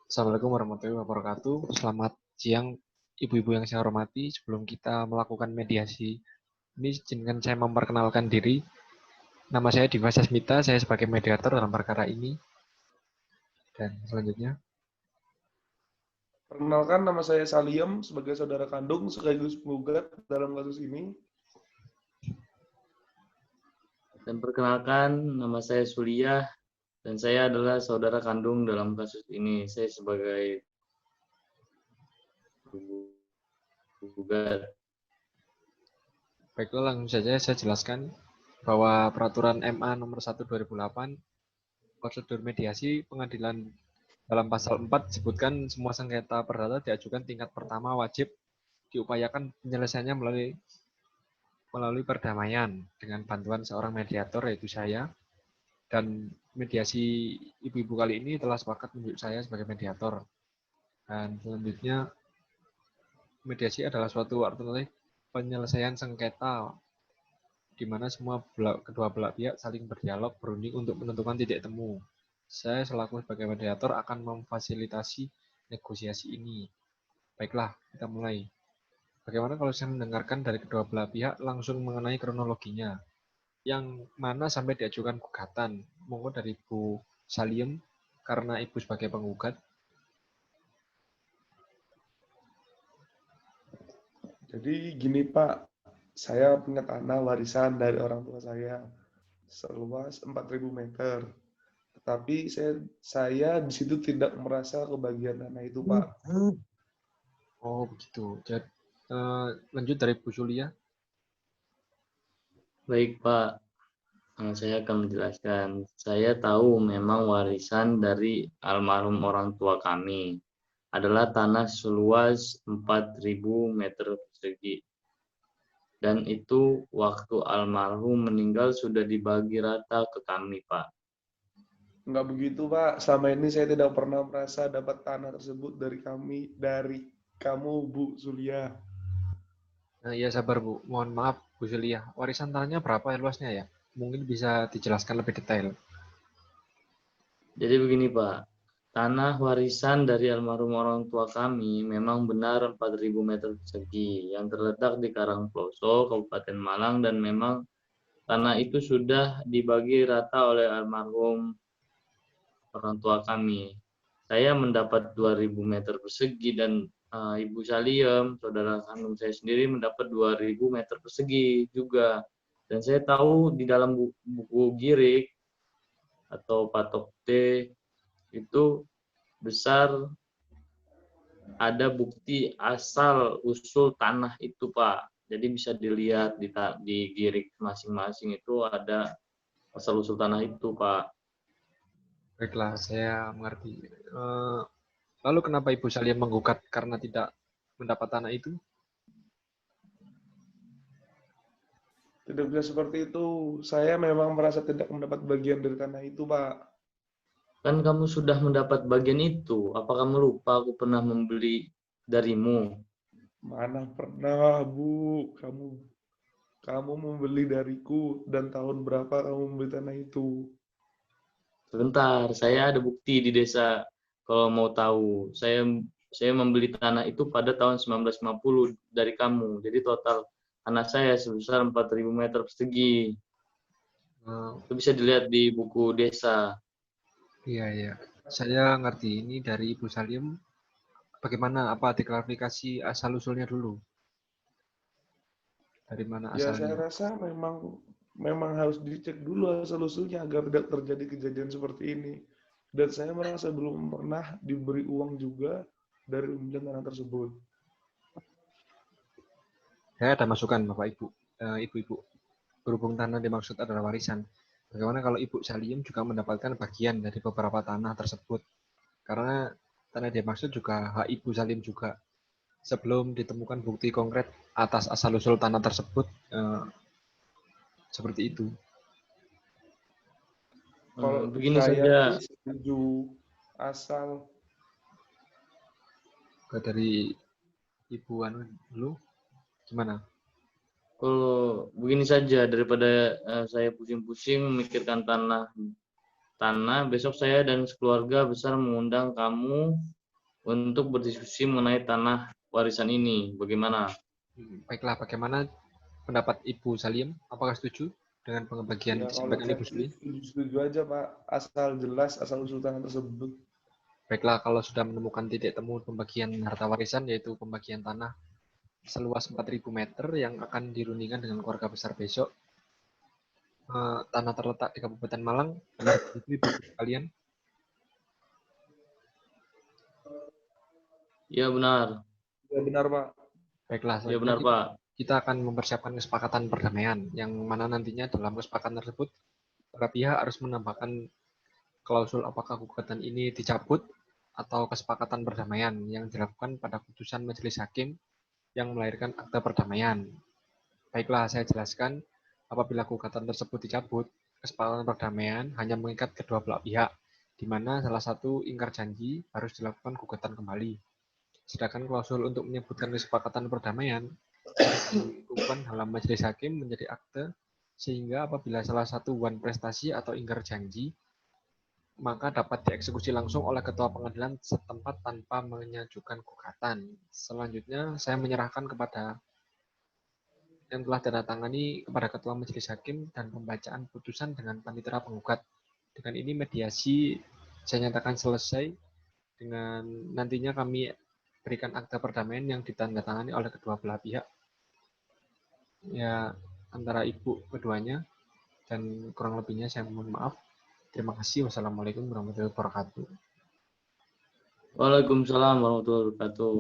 Assalamualaikum warahmatullahi wabarakatuh. Selamat siang, ibu-ibu yang saya hormati. Sebelum kita melakukan mediasi, ini izinkan saya memperkenalkan diri. Nama saya Dimas Sasmita, saya sebagai mediator dalam perkara ini. Dan selanjutnya, Perkenalkan, nama saya Saliem sebagai saudara kandung sekaligus penggugat dalam kasus ini. Dan perkenalkan, nama saya Suliah dan saya adalah saudara kandung dalam kasus ini. Saya sebagai penggugat. baiklah langsung saja saya jelaskan bahwa peraturan MA nomor 1 2008 prosedur mediasi pengadilan dalam pasal 4 disebutkan semua sengketa perdata diajukan tingkat pertama wajib diupayakan penyelesaiannya melalui perdamaian dengan bantuan seorang mediator yaitu saya, dan mediasi ibu-ibu kali ini telah sepakat menunjuk saya sebagai mediator. Dan selanjutnya, mediasi adalah suatu alternatif penyelesaian sengketa di mana kedua belah pihak saling berdialog berunding untuk menentukan titik temu. Saya selaku sebagai mediator akan memfasilitasi negosiasi ini. Baiklah, kita mulai. Bagaimana kalau saya mendengarkan dari kedua belah pihak langsung mengenai kronologinya? Yang mana sampai diajukan gugatan? Monggo dari Bu Saliem, karena Ibu sebagai penggugat. Jadi gini Pak, saya punya tanah warisan dari orang tua saya seluas 4.000 meter. Tetapi saya di situ tidak merasa kebagian tanah itu Pak. Oh begitu. Jadi, lanjut dari Bu Sulia. Baik Pak, saya akan menjelaskan. Saya tahu memang warisan dari almarhum orang tua kami adalah tanah seluas 4.000 meter persegi. Dan itu waktu almarhum meninggal sudah dibagi rata ke kami, Pak. Enggak begitu Pak, selama ini saya tidak pernah merasa dapat tanah tersebut dari kamu Bu Zulia. Ya sabar Bu, mohon maaf Bu Sulia. Warisan tanahnya berapa luasnya ya? Mungkin bisa dijelaskan lebih detail. Jadi begini Pak, tanah warisan dari almarhum orang tua kami memang benar 4.000 meter persegi yang terletak di Karangploso, Kabupaten Malang, dan memang tanah itu sudah dibagi rata oleh almarhum orang tua kami. Saya mendapat 2.000 meter persegi dan Ibu Saliem, saudara kandung saya sendiri, mendapat 2.000 meter persegi juga. Dan saya tahu di dalam buku Girik atau Patok T itu besar ada bukti asal usul tanah itu Pak. Jadi bisa dilihat di Girik masing-masing itu ada asal usul tanah itu Pak. Baiklah, saya mengerti. Lalu kenapa Ibu Salia menggugat karena tidak mendapat tanah itu? Tidak bisa seperti itu. Saya memang merasa tidak mendapat bagian dari tanah itu Pak. Kan kamu sudah mendapat bagian itu. Apa kamu lupa aku pernah membeli darimu? Mana pernah Bu, kamu membeli dariku dan tahun berapa kamu membeli tanah itu? Sebentar, saya ada bukti di desa. Kalau mau tahu, saya membeli tanah itu pada tahun 1950 dari kamu. Jadi total tanah saya sebesar 4.000 meter persegi. Itu bisa dilihat di buku desa. Iya, iya. Saya ngerti ini dari Ibu Salim. Bagaimana? Apa diklarifikasi asal-usulnya dulu? Dari mana Ya saya asalnya? rasa memang harus dicek dulu asal-usulnya agar tidak terjadi kejadian seperti ini. Dan saya merasa belum pernah diberi uang juga dari pembelian tanah tersebut. Saya ada masukan Bapak Ibu, Ibu-ibu. Berhubung tanah dimaksud adalah warisan, bagaimana kalau Ibu Salim juga mendapatkan bagian dari beberapa tanah tersebut? Karena tanah dimaksud juga hak Ibu Salim juga. Sebelum ditemukan bukti konkret atas asal-usul tanah tersebut, seperti itu. Kalau untuk Begini saya saja. sih setuju asal. Dari Ibu Anu dulu, gimana? Kalau begini saja, daripada saya pusing-pusing memikirkan tanah, besok saya dan sekeluarga besar mengundang kamu untuk berdiskusi mengenai tanah warisan ini. Bagaimana? Baiklah, bagaimana pendapat Ibu Salim? Apakah setuju dengan pembagian Ya, yang kalau disampaikan saya Ibu Suli? setuju aja, Pak. Asal jelas, asal usul tanah tersebut. Baiklah, kalau sudah menemukan titik temu pembagian harta warisan, yaitu pembagian tanah seluas 4.000 meter yang akan dirundingkan dengan keluarga besar besok, tanah terletak di Kabupaten Malang, benar begitu Ibu sekalian? Ya benar. Ya, benar, Pak. Baiklah, Ya benar, selanjutnya Pak. kita akan mempersiapkan kesepakatan perdamaian, yang mana nantinya dalam kesepakatan tersebut, para pihak harus menambahkan klausul apakah gugatan ini dicabut atau kesepakatan perdamaian yang dilakukan pada putusan majelis hakim yang melahirkan akta perdamaian. Baiklah, saya jelaskan, apabila gugatan tersebut dicabut, kesepakatan perdamaian hanya mengikat kedua belah pihak, di mana salah satu ingkar janji harus dilakukan gugatan kembali. Sedangkan klausul untuk menyebutkan kesepakatan perdamaian dilakukan dalam majelis hakim menjadi akte, sehingga apabila salah satu wan prestasi atau ingkar janji, maka dapat dieksekusi langsung oleh ketua pengadilan setempat tanpa mengajukan gugatan. Selanjutnya, saya menyerahkan kepada yang telah ditandatangani kepada ketua majelis hakim dan pembacaan putusan dengan panitera penggugat. Dengan ini mediasi saya nyatakan selesai, dengan nantinya kami berikan akta perdamaian yang ditandatangani oleh kedua belah pihak, ya, antara ibu keduanya, dan kurang lebihnya saya mohon maaf. Terima kasih. Wassalamualaikum warahmatullahi wabarakatuh. Waalaikumsalam warahmatullahi wabarakatuh.